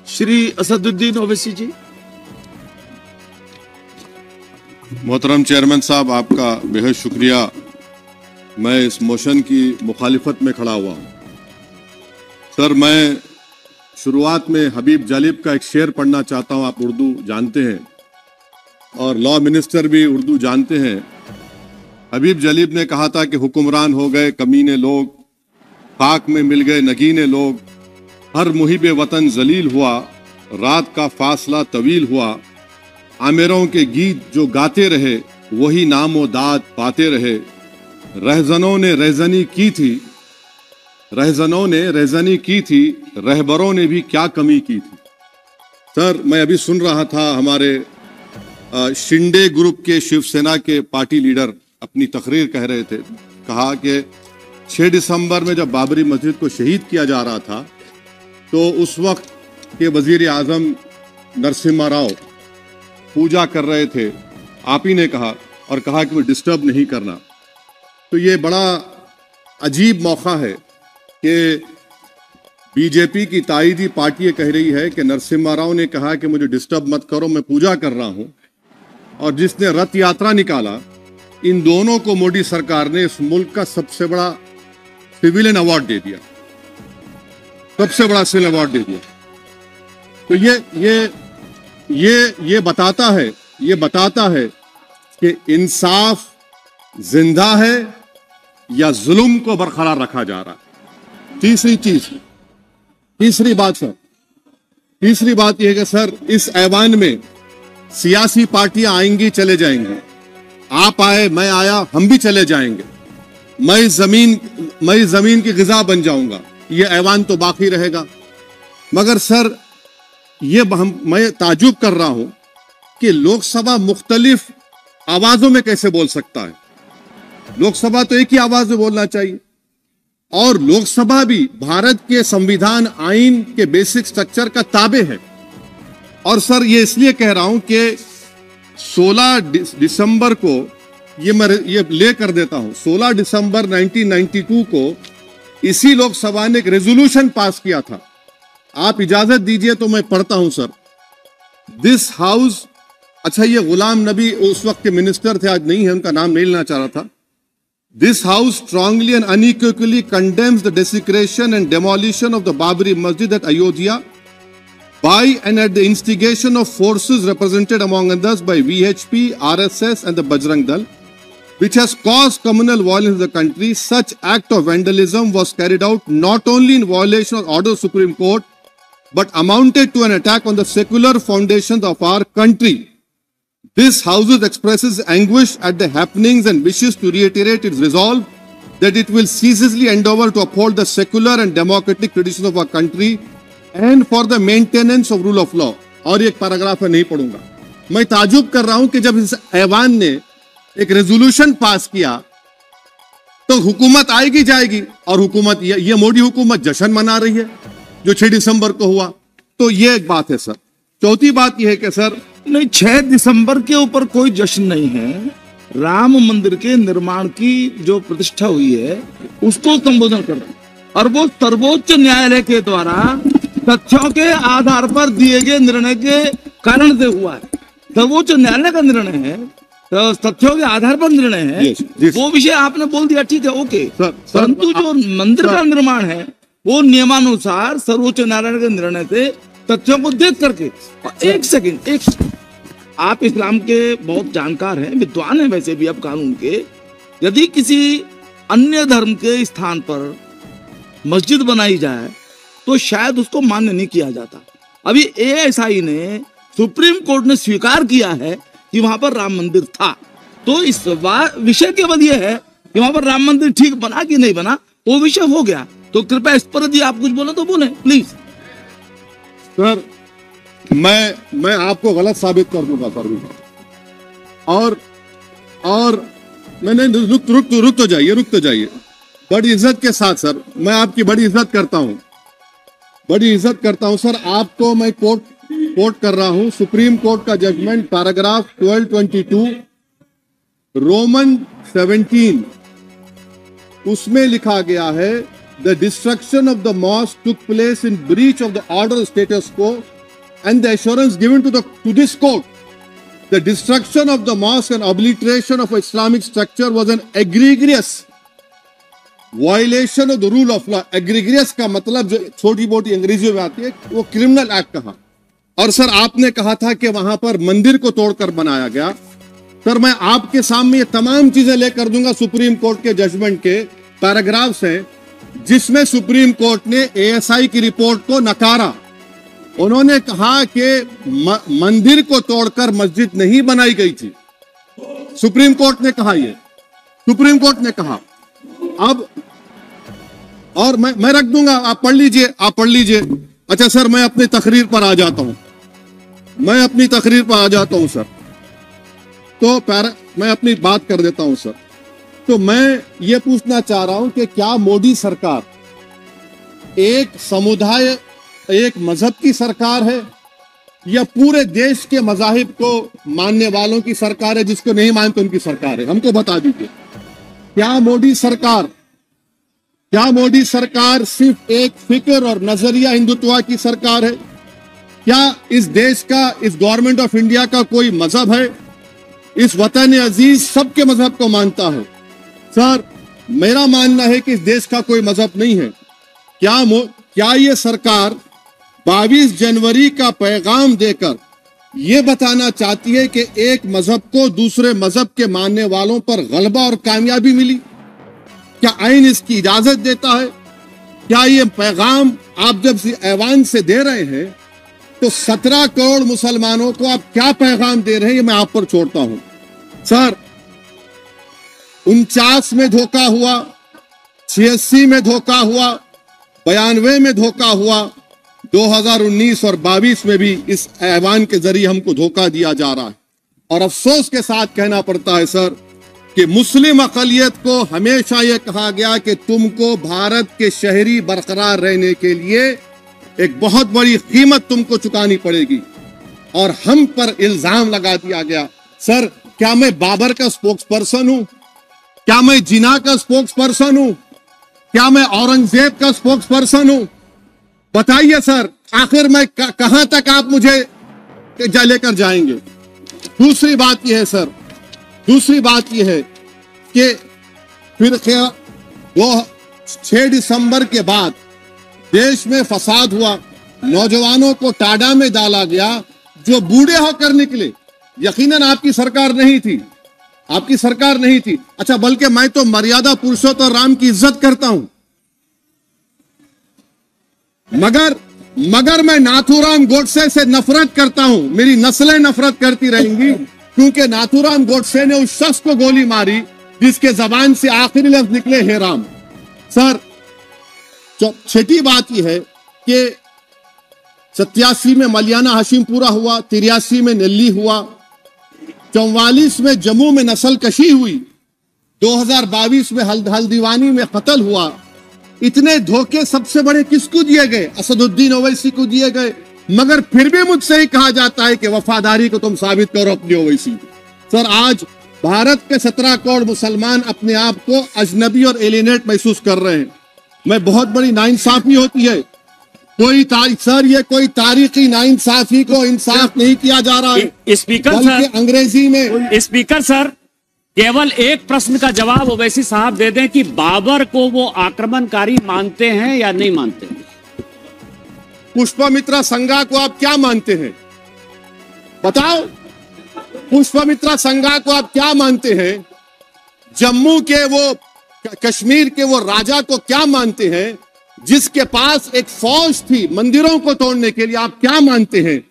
श्री असदुद्दीन ओवैसी जी। मोहतरम चेयरमैन साहब, आपका बेहद शुक्रिया। मैं इस मोशन की मुखालिफत में खड़ा हुआ हूँ। सर, मैं शुरुआत में हबीब जालिब का एक शेर पढ़ना चाहता हूँ। आप उर्दू जानते हैं और लॉ मिनिस्टर भी उर्दू जानते हैं। हबीब जालिब ने कहा था कि हुक्मरान हो गए कमीने लोग, खाक में मिल गए नगीने लोग, हर मुहिब वतन जलील हुआ, रात का फासला तवील हुआ, आमिरों के गीत जो गाते रहे वही नामो दाद पाते रहे, रहजनों ने रहजनी की थी, रहजनों ने रहजनी की थी, रहबरों ने भी क्या कमी की थी। सर, मैं अभी सुन रहा था हमारे शिंदे ग्रुप के शिवसेना के पार्टी लीडर अपनी तकरीर कह रहे थे। कहा कि 6 दिसंबर में जब बाबरी मस्जिद को शहीद किया जा रहा था तो उस वक्त के वजीर आजम नरसिम्हा राव पूजा कर रहे थे। आप ही ने कहा और कहा कि वो डिस्टर्ब नहीं करना। तो ये बड़ा अजीब मौका है कि बीजेपी की ताईदी पार्टी कह रही है कि नरसिम्हा राव ने कहा कि मुझे डिस्टर्ब मत करो, मैं पूजा कर रहा हूं, और जिसने रथ यात्रा निकाला, इन दोनों को मोदी सरकार ने इस मुल्क का सबसे बड़ा सिविलियन अवार्ड दे दिया, सबसे बड़ा सिविलियन अवार्ड दे दिया। तो ये बताता है कि इंसाफ जिंदा है या जुल्म को बरकरार रखा जा रहा है। तीसरी बात यह है कि सर, इस ऐवान में सियासी पार्टियां आएंगी चले जाएंगी, आप आए मैं आया हम भी चले जाएंगे, मैं जमीन की गिजा बन जाऊंगा, ये ऐवान तो बाकी रहेगा। मगर सर, मैं ताजुब कर रहा हूं कि लोकसभा मुख्तलिफ आवाजों में कैसे बोल सकता है। लोकसभा तो एक ही आवाज में बोलना चाहिए, और लोकसभा भी भारत के संविधान आइन के बेसिक स्ट्रक्चर का ताबे है। और सर, ये इसलिए कह रहा हूं कि 16 दिसंबर को ये ले कर देता हूं, 16 दिसंबर 1992 को इसी लोकसभा ने एक रेजोल्यूशन पास किया था। आप इजाजत दीजिए तो मैं पढ़ता हूं सर। दिस हाउस, अच्छा, ये गुलाम नबी उस वक्त के मिनिस्टर थे, आज नहीं है, उनका नाम नहीं लेना चाह रहा था। This house strongly and unequivocally condemns the desecration and demolition of the Babri Masjid at Ayodhya by and at the instigation of forces represented among others by VHP, RSS and the Bajrang Dal, which has caused communal violence in the country. Such act of vandalism was carried out not only in violation of order of Supreme Court, but amounted to an attack on the secular foundations of our country. This House expresses anguish at the happenings and wishes to reiterate its resolve that it will ceaselessly endeavor to uphold the secular and democratic traditions of our country and for the maintenance of rule of law. और एक paragraph है, नहीं पढ़ूंगा। मैं ताजुब कर रहा हूं कि जब इस ऐवान ने एक रेजोल्यूशन पास किया तो हुकूमत आएगी जाएगी, और हुकूमत ये मोदी हुकूमत जश्न मना रही है जो 6 दिसंबर को हुआ। तो ये एक बात है सर। चौथी बात यह है कि सर, नहीं, 6 दिसंबर के ऊपर कोई जश्न नहीं है। राम मंदिर के निर्माण की जो प्रतिष्ठा हुई है उसको संबोधन कर रहे हैं, और वो सर्वोच्च न्यायालय के द्वारा तथ्यों के आधार पर दिए गए निर्णय के कारण से हुआ है। सर्वोच्च न्यायालय का निर्णय है, तो तथ्यों के आधार पर निर्णय है। वो विषय आपने बोल दिया, ठीक है, ओके। परंतु जो मंदिर का निर्माण है वो नियमानुसार सर्वोच्च न्यायालय के निर्णय से तथ्यों को देख करके। एक सेकंड, आप इस्लाम के बहुत जानकार हैं, विद्वान हैं वैसे भी, अब कानून के, यदि किसी अन्य धर्म के स्थान पर मस्जिद बनाई जाए तो शायद उसको मान्य नहीं किया जाता। अभी ASI ने, सुप्रीम कोर्ट ने स्वीकार किया है कि वहां पर राम मंदिर था। तो इस विषय केवल यह है कि वहां पर राम मंदिर ठीक बना कि नहीं बना, वो विषय हो गया। तो कृपया इस पर यदि आप कुछ बोले तो बोले प्लीज। सर, मैं आपको गलत साबित कर दूंगा सर। और मैंने रुक तो जाइए बड़ी इज्जत के साथ सर, मैं आपकी बड़ी इज्जत करता हूं सर। आपको मैं कोट कर रहा हूं सुप्रीम कोर्ट का जजमेंट, पैराग्राफ 1222 रोमन 17, उसमें लिखा गया है, The destruction of the mosque took place in breach of the order of status quo and the assurance given to this court, the destruction of the mosque and obliteration of Islamic structure was an egregious violation of the rule of law. Egregious का मतलब जो छोटी मोटी अंग्रेजी में आती है वो क्रिमिनल एक्ट कहा। और सर आपने कहा था कि वहां पर मंदिर को तोड़कर बनाया गया। सर मैं आपके सामने ये तमाम चीजें लेकर दूंगा, सुप्रीम कोर्ट के जजमेंट के पैराग्राफ्स हैं जिसमें सुप्रीम कोर्ट ने एएसआई की रिपोर्ट को नकारा। उन्होंने कहा कि मंदिर को तोड़कर मस्जिद नहीं बनाई गई थी। सुप्रीम कोर्ट ने कहा, ये सुप्रीम कोर्ट ने कहा। अब और मैं रख दूंगा, आप पढ़ लीजिए, आप पढ़ लीजिए। अच्छा सर मैं अपनी तकरीर पर आ जाता हूं, मैं अपनी तकरीर पर आ जाता हूं सर। तो मैं अपनी बात कर देता हूं सर। तो मैं ये पूछना चाह रहा हूं कि क्या मोदी सरकार एक समुदाय, एक मजहब की सरकार है या पूरे देश के मजाहिब को मानने वालों की सरकार है? जिसको नहीं मानते उनकी सरकार है, हमको बता दीजिए। क्या मोदी सरकार सिर्फ एक फिक्र और नजरिया हिंदुत्व की सरकार है? क्या इस देश का, इस गवर्नमेंट ऑफ इंडिया का कोई मजहब है? इस वतन अजीज सबके मजहब को मानता है। सर मेरा मानना है कि इस देश का कोई मजहब नहीं है। क्या ये सरकार 22 जनवरी का पैगाम देकर यह बताना चाहती है कि एक मजहब को दूसरे मजहब के मानने वालों पर गलबा और कामयाबी मिली? क्या आइन इसकी इजाजत देता है? क्या ये पैगाम आप जब ऐवान से दे रहे हैं तो 17 करोड़ मुसलमानों को आप क्या पैगाम दे रहे हैं, ये मैं आप पर छोड़ता हूं। सर 49 में धोखा हुआ, 86 में धोखा हुआ, 92 में धोखा हुआ, 2019 और 22 में भी इस ऐवान के जरिए हमको धोखा दिया जा रहा है। और अफसोस के साथ कहना पड़ता है सर कि मुस्लिम अक़लियत को हमेशा यह कहा गया कि तुमको भारत के शहरी बरकरार रहने के लिए एक बहुत बड़ी कीमत तुमको चुकानी पड़ेगी, और हम पर इल्जाम लगा दिया गया। सर क्या मैं बाबर का स्पोक्स पर्सन हूं? क्या मैं जिना का स्पोक्स पर्सन हूं? क्या मैं औरंगजेब का स्पोक्स पर्सन हूं? बताइए सर, आखिर मैं कहां तक आप मुझे लेकर जाएंगे? दूसरी बात यह है सर, दूसरी बात यह है कि फिर 6 दिसंबर के बाद देश में फसाद हुआ, नौजवानों को टाडा में डाला गया जो बूढ़े होकर निकले। यकीनन आपकी सरकार नहीं थी, आपकी सरकार नहीं थी। अच्छा बल्कि मैं तो मर्यादा पुरुषोत्तम राम की इज्जत करता हूं, मगर मैं नाथूराम गोडसे से नफरत करता हूं। मेरी नस्लें नफरत करती रहेंगी क्योंकि नाथूराम गोडसे ने उस शख्स को गोली मारी जिसके जबान से आखिरी लफ्ज निकले हे राम। सर छठी बात यह है कि 87 में मलियाना हाशिमपुरा हुआ, 83 में नेल्ली हुआ, 44 में जम्मू में नस्ल कशी हुई, 2022 में हल्दीवानी में कत्ल हुआ। इतने धोखे सबसे बड़े किसको दिए गए? असदुद्दीन ओवैसी को दिए गए। मगर फिर भी मुझसे ही कहा जाता है कि वफादारी को तुम साबित करो अपनी ओवैसी। सर आज भारत के 17 करोड़ मुसलमान अपने आप को अजनबी और एलिनेट महसूस कर रहे हैं। मैं बहुत बड़ी नाइंसाफी होती है, सर ये कोई तारीखी नाइंसाफी को इंसाफ नहीं किया जा रहा है। स्पीकर सर अंग्रेजी में स्पीकर सर केवल एक प्रश्न का जवाब ओवैसी साहब दे दें कि बाबर को वो आक्रमणकारी मानते हैं या नहीं मानते? पुष्पमित्रा संघा को आप क्या मानते हैं? बताओ, पुष्पमित्रा संघा को आप क्या मानते हैं? जम्मू के वो, कश्मीर के वो राजा को क्या मानते हैं जिसके पास एक फौज थी मंदिरों को तोड़ने के लिए? आप क्या मानते हैं?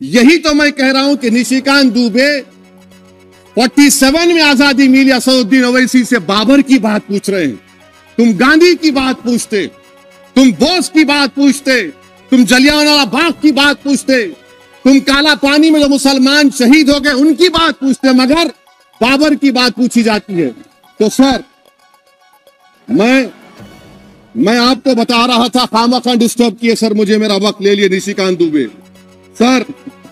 यही तो मैं कह रहा हूं कि निशिकांत दुबे 47 में आजादी मिली, असदुद्दीन ओवैसी से बाबर की बात पूछ रहे हैं। तुम गांधी की बात पूछते, तुम बोस की बात पूछते, तुम जलियांवाला बाग की बात पूछते, तुम काला पानी में जो मुसलमान शहीद हो गए उनकी बात पूछते, मगर बाबर की बात पूछी जाती है। तो सर मैं आपको बता रहा था, खामखा डिस्टर्ब किए सर, मुझे मेरा वक्त ले लिए निशिकांत दुबे। सर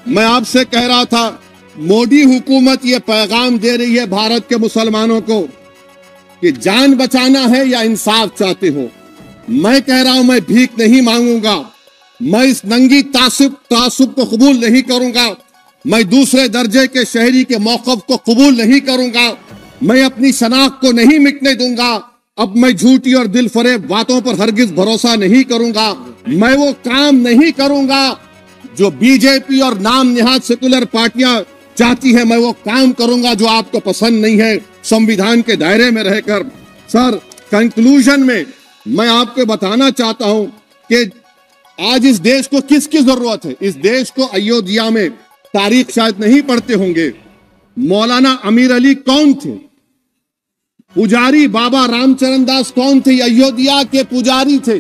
मैं आपसे कह रहा था मोदी हुकूमत ये पैगाम दे रही है भारत के मुसलमानों को कि जान बचाना है या इंसाफ चाहते हो। मैं कह रहा हूं मैं भीख नहीं मांगूंगा, मैं इस नंगी तासुब को कबूल नहीं करूंगा। मैं दूसरे दर्जे के शहरी के मौक़िफ़ को कबूल नहीं करूंगा। मैं अपनी शनाख्त को नहीं मिटने दूंगा। अब मैं झूठी और दिल फरेब बातों पर हरगिज भरोसा नहीं करूंगा। मैं वो काम नहीं करूंगा जो बीजेपी और नाम निहाद सेकुलर पार्टियां चाहती हैं। मैं वो काम करूंगा जो आपको पसंद नहीं है, संविधान के दायरे में रहकर। सर, कंक्लूजन में मैं आपको बताना चाहता हूं कि आज इस देश को किसकी जरूरत है। इस देश को अयोध्या में, तारीख शायद नहीं पढ़ते होंगे, मौलाना अमीर अली कौन थे, पुजारी बाबा रामचरण दास कौन थे, अयोध्या के पुजारी थे।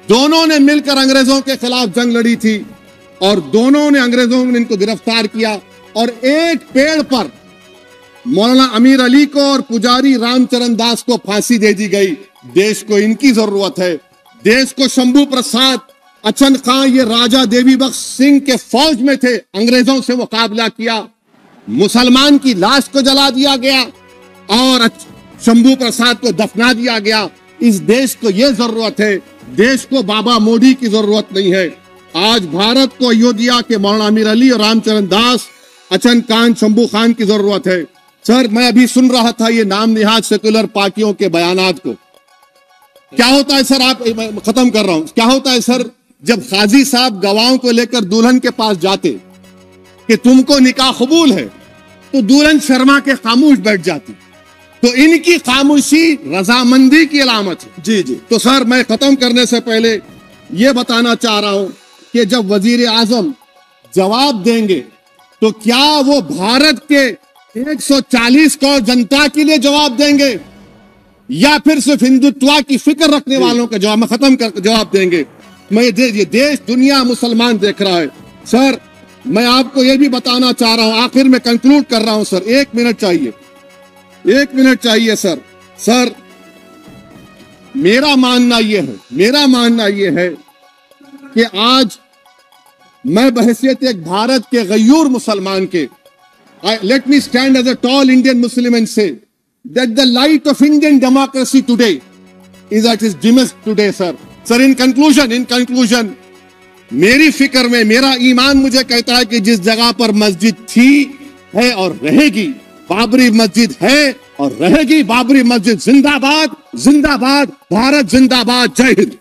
दोनों ने मिलकर अंग्रेजों के खिलाफ जंग लड़ी थी और दोनों ने, अंग्रेजों ने इनको गिरफ्तार किया और एक पेड़ पर मौलाना अमीर अली को और पुजारी रामचरण दास को फांसी दे दी गई। देश को इनकी जरूरत है। देश को शंभू प्रसाद, अचन खां, ये राजा देवी बख्श सिंह के फौज में थे, अंग्रेजों से मुकाबला किया, मुसलमान की लाश को जला दिया गया और शंभू प्रसाद को दफना दिया गया। इस देश को यह जरूरत है। देश को बाबा मोदी की जरूरत नहीं है। आज भारत को अयोध्या के मौलाना अमीर अली और रामचरण दास, अचन खान, शंभू खान की जरूरत है। सर, मैं अभी सुन रहा था ये नाम निहाद सेकुलर पार्टियों के बयानात को। क्या होता है सर, आप, खत्म कर रहा हूं, क्या होता है सर, जब काजी साहब गवाहों को लेकर दुल्हन के पास जाते कि तुमको निकाह कबूल है, तो दुल्हन शर्मा के खामोश बैठ जाती। तो इनकी खामोशी रजामंदी की अलामत है। जी जी। तो सर, मैं खत्म करने से पहले यह बताना चाह रहा हूं कि जब वजीर आजम जवाब देंगे तो क्या वो भारत के 140 करोड़ जनता के लिए जवाब देंगे या फिर सिर्फ हिंदुत्व की फिक्र रखने वालों का जवाब, मैं खत्म कर जवाब देंगे। मैं ये देश, दुनिया, मुसलमान देख रहा है। सर, मैं आपको यह भी बताना चाह रहा हूं, आखिर में कंक्लूड कर रहा हूं सर, 1 मिनट चाहिए, 1 मिनट चाहिए सर। सर, मेरा मानना यह है कि आज मैं बहैसियत एक भारत के गयूर मुसलमान के, let me stand as a tall Indian Muslim and say that the light of Indian democracy today is at its dimmest today, sir. Sir, in conclusion, मेरी फिक्र में, मेरा ईमान मुझे कहता है कि जिस जगह पर मस्जिद थी, है और रहेगी, बाबरी मस्जिद है और रहेगी, बाबरी मस्जिद जिंदाबाद, जिंदाबाद, भारत जिंदाबाद, जय हिंद।